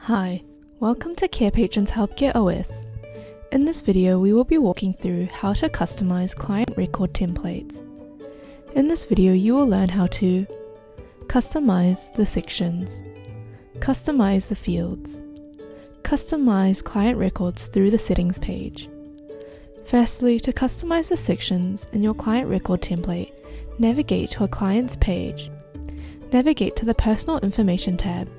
Hi, welcome to Carepatron's Healthcare OS. In this video we will be walking through how to customize client record templates. In this video you will learn how to customize the sections, customize the fields, customize client records through the settings page. Firstly, to customize the sections in your client record template, navigate to a client's page. Navigate to the Personal Information tab.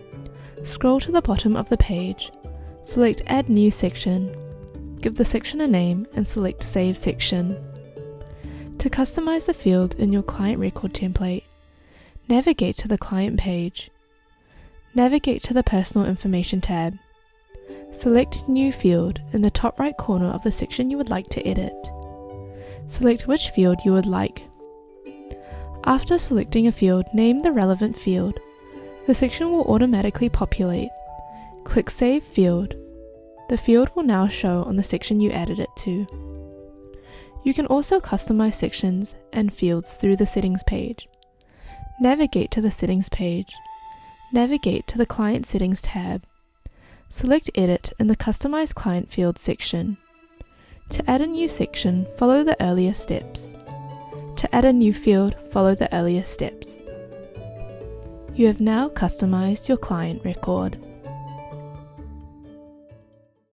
Scroll to the bottom of the page, select Add New Section, give the section a name and select Save Section. To customize the field in your client record template, navigate to the client page. Navigate to the Personal Information tab. Select New Field in the top right corner of the section you would like to edit. Select which field you would like. After selecting a field, name the relevant field. The section will automatically populate. Click Save Field. The field will now show on the section you added it to. You can also customize sections and fields through the Settings page. Navigate to the Settings page. Navigate to the Client Settings tab. Select Edit in the Customize Client Field section. To add a new section, follow the earlier steps. To add a new field, follow the earlier steps. You have now customized your client record.